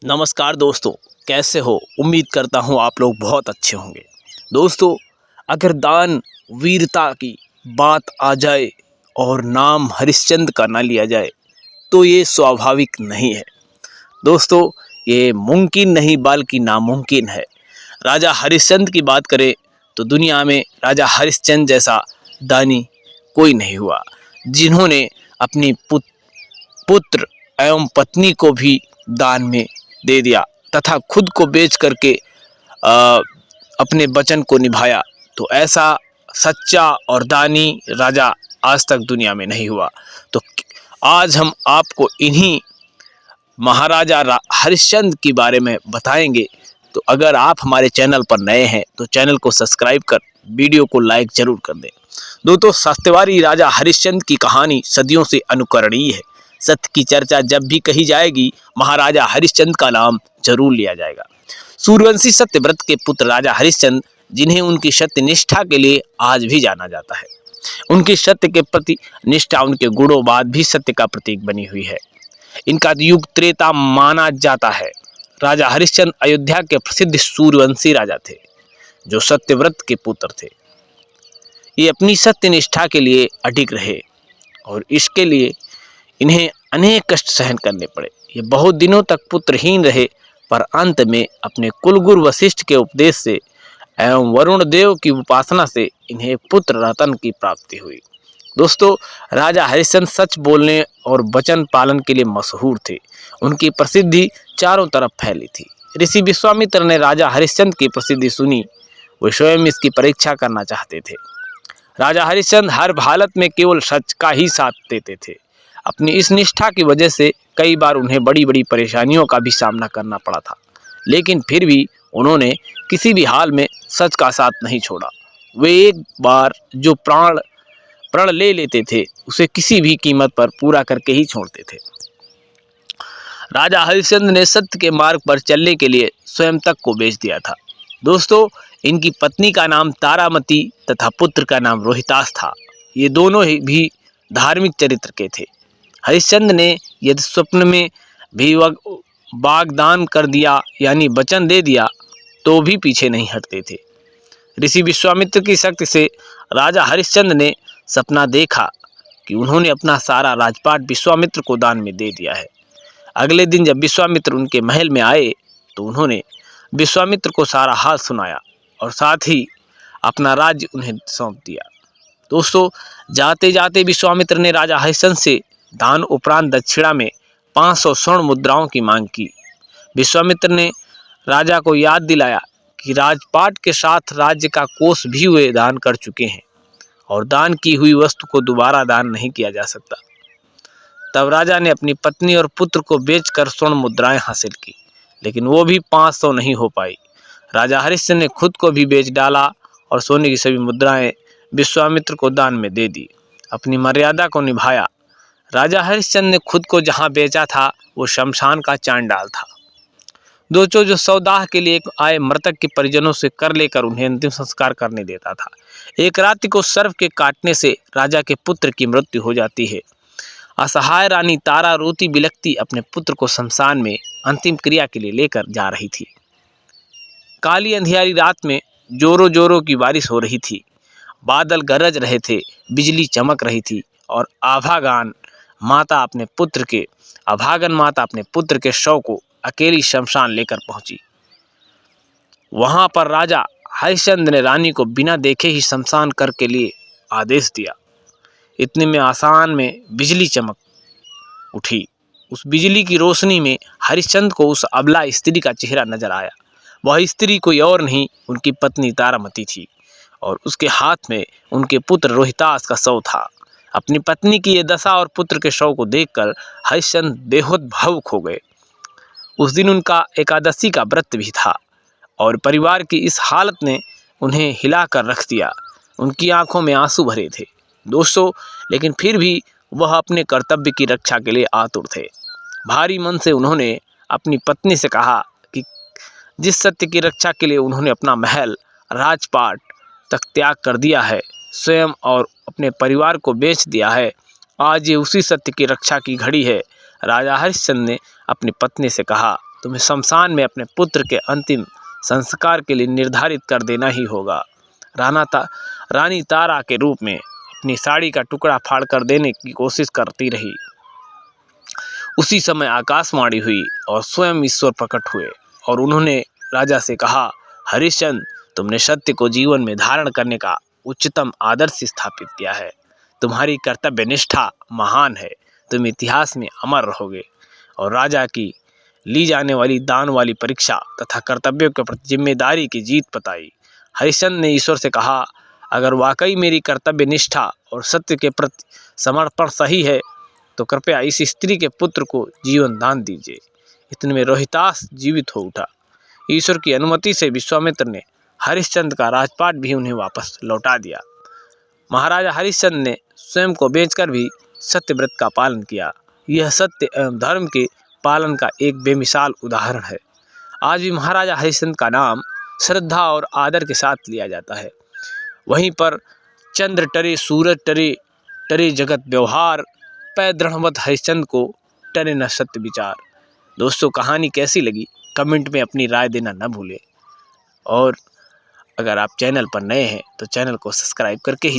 नमस्कार दोस्तों, कैसे हो? उम्मीद करता हूँ आप लोग बहुत अच्छे होंगे। दोस्तों, अगर दान वीरता की बात आ जाए और नाम हरिश्चंद्र का ना लिया जाए तो ये स्वाभाविक नहीं है। दोस्तों, ये मुमकिन नहीं बल्कि नामुमकिन है। राजा हरिश्चंद्र की बात करें तो दुनिया में राजा हरिश्चंद्र जैसा दानी कोई नहीं हुआ, जिन्होंने अपनी पुत्र एवं पत्नी को भी दान में दे दिया तथा खुद को बेच करके अ, अपने वचन को निभाया। तो ऐसा सच्चा और दानी राजा आज तक दुनिया में नहीं हुआ। तो आज हम आपको इन्हीं महाराजा हरिश्चंद्र के बारे में बताएंगे। तो अगर आप हमारे चैनल पर नए हैं तो चैनल को सब्सक्राइब कर वीडियो को लाइक जरूर कर दें। दोस्तों, सत्यवादी राजा हरिश्चंद्र की कहानी सदियों से अनुकरणीय है। सत्य की चर्चा जब भी कही जाएगी, महाराजा हरिश्चंद्र का नाम जरूर लिया जाएगा। सूर्यवंशी सत्यव्रत के पुत्र राजा हरिश्चंद्र, जिन्हें उनकी सत्य निष्ठा के लिए आज भी जाना जाता है। उनकी सत्य के प्रति निष्ठा उनके गुणों बाद भी सत्य का प्रतीक बनी हुई है। इनका युग त्रेता माना जाता है। राजा हरिश्चंद्र अयोध्या के प्रसिद्ध सूर्यवंशी राजा थे, जो सत्यव्रत के पुत्र थे। ये अपनी सत्य निष्ठा के लिए अडिग रहे और इसके लिए इन्हें अनेक कष्ट सहन करने पड़े। ये बहुत दिनों तक पुत्रहीन रहे, पर अंत में अपने कुलगुरु वशिष्ठ के उपदेश से एवं वरुण देव की उपासना से इन्हें पुत्र रतन की प्राप्ति हुई। दोस्तों, राजा हरिश्चंद्र सच बोलने और वचन पालन के लिए मशहूर थे। उनकी प्रसिद्धि चारों तरफ फैली थी। ऋषि विश्वामित्र ने राजा हरिश्चंद्र की प्रसिद्धि सुनी। वे स्वयं इसकी परीक्षा करना चाहते थे। राजा हरिश्चंद्र हर हालत में केवल सच का ही साथ देते थे। अपनी इस निष्ठा की वजह से कई बार उन्हें बड़ी बड़ी परेशानियों का भी सामना करना पड़ा था, लेकिन फिर भी उन्होंने किसी भी हाल में सच का साथ नहीं छोड़ा। वे एक बार जो प्रण ले लेते थे, उसे किसी भी कीमत पर पूरा करके ही छोड़ते थे। राजा हरिश्चंद्र ने सत्य के मार्ग पर चलने के लिए स्वयं तक को बेच दिया था। दोस्तों, इनकी पत्नी का नाम तारामती तथा पुत्र का नाम रोहितास था। ये दोनों ही भी धार्मिक चरित्र के थे। हरिश्चंद्र ने यदि स्वप्न में भी वाग्दान कर दिया, यानी वचन दे दिया, तो भी पीछे नहीं हटते थे। ऋषि विश्वामित्र की शक्ति से राजा हरिश्चंद्र ने सपना देखा कि उन्होंने अपना सारा राजपाट विश्वामित्र को दान में दे दिया है। अगले दिन जब विश्वामित्र उनके महल में आए तो उन्होंने विश्वामित्र को सारा हाल सुनाया और साथ ही अपना राज्य उन्हें सौंप दिया। दोस्तों, जाते जाते विश्वामित्र ने राजा हरिश्चंद्र से दान उपरांत दक्षिणा में 500 स्वर्ण मुद्राओं की मांग की। विश्वामित्र ने राजा को याद दिलाया कि राजपाट के साथ राज्य का कोष भी वे दान कर चुके हैं और दान की हुई वस्तु को दोबारा दान नहीं किया जा सकता। तब राजा ने अपनी पत्नी और पुत्र को बेचकर स्वर्ण मुद्राएं हासिल की, लेकिन वो भी 500 नहीं हो पाई। राजा हरिश्चंद्र ने खुद को भी बेच डाला और सोने की सभी मुद्राएं विश्वामित्र को दान में दे दी। अपनी मर्यादा को निभाया। राजा हरिश्चंद्र ने खुद को जहां बेचा था वो शमशान का चांडाल था। दोस्तों, जो सौदाह के लिए आए मृतक के परिजनों से कर लेकर उन्हें अंतिम संस्कार करने देता था। एक रात्रि को सर्प के काटने से राजा के पुत्र की मृत्यु हो जाती है। असहाय रानी तारा रोती बिलखती अपने पुत्र को शमशान में अंतिम क्रिया के लिए लेकर जा रही थी। काली अंधियारी रात में जोरों जोरों की बारिश हो रही थी। बादल गरज रहे थे, बिजली चमक रही थी और अभागन माता अपने पुत्र के शव को अकेली शमशान लेकर पहुंची। वहां पर राजा हरिश्चंद्र ने रानी को बिना देखे ही शमशान कर के लिए आदेश दिया। इतने में आसमान में बिजली चमक उठी। उस बिजली की रोशनी में हरिश्चंद्र को उस अबला स्त्री का चेहरा नजर आया। वह स्त्री कोई और नहीं, उनकी पत्नी तारामती थी और उसके हाथ में उनके पुत्र रोहितास का शव था। अपनी पत्नी की ये दशा और पुत्र के शव को देखकर हरिश्चंद्र बेहद भावुक हो गए। उस दिन उनका एकादशी का व्रत भी था और परिवार की इस हालत ने उन्हें हिलाकर रख दिया। उनकी आंखों में आंसू भरे थे। दोस्तों, लेकिन फिर भी वह अपने कर्तव्य की रक्षा के लिए आतुर थे। भारी मन से उन्होंने अपनी पत्नी से कहा कि जिस सत्य की रक्षा के लिए उन्होंने अपना महल, राजपाट तक त्याग कर दिया है, स्वयं और अपने परिवार को बेच दिया है, आज ये उसी सत्य की रक्षा की घड़ी है। राजा हरिश्चंद्र ने अपनी पत्नी से कहा। तुम्हें शमशान में अपने पुत्र के अंतिम संस्कार के लिए निर्धारित कर देना ही होगा। रानी तारा के रूप में अपनी साड़ी का टुकड़ा फाड़ कर देने की कोशिश करती रही। उसी समय आकाशवाणी हुई और स्वयं ईश्वर प्रकट हुए और उन्होंने राजा से कहा, हरिश्चंद्र, तुमने सत्य को जीवन में धारण करने का उच्चतम आदर्श स्थापित किया है। तुम्हारी कर्तव्य निष्ठा महान है। तुम इतिहास में अमर रहोगे। और राजा की ली जाने वाली दान वाली परीक्षा तथा कर्तव्यों के प्रति जिम्मेदारी की जीत बताई। हरिश्चंद्र ने ईश्वर से कहा, अगर वाकई मेरी कर्तव्य निष्ठा और सत्य के प्रति समर्पण सही है तो कृपया इस स्त्री के पुत्र को जीवन दान दीजिए। इतने में रोहितास जीवित हो उठा। ईश्वर की अनुमति से विश्वामित्र ने हरिश्चंद्र का राजपाट भी उन्हें वापस लौटा दिया। महाराजा हरिश्चंद्र ने स्वयं को बेचकर भी सत्यव्रत का पालन किया। यह सत्य एवं धर्म के पालन का एक बेमिसाल उदाहरण है। आज भी महाराजा हरिश्चंद्र का नाम श्रद्धा और आदर के साथ लिया जाता है। वहीं पर चंद्र टरे सूरज टरे जगत व्यवहार, पै दृढ़मत हरिश्चंद्र को टरे न सत्य विचार। दोस्तों, कहानी कैसी लगी कमेंट में अपनी राय देना न भूलें। और अगर आप चैनल पर नए हैं तो चैनल को सब्सक्राइब करके ही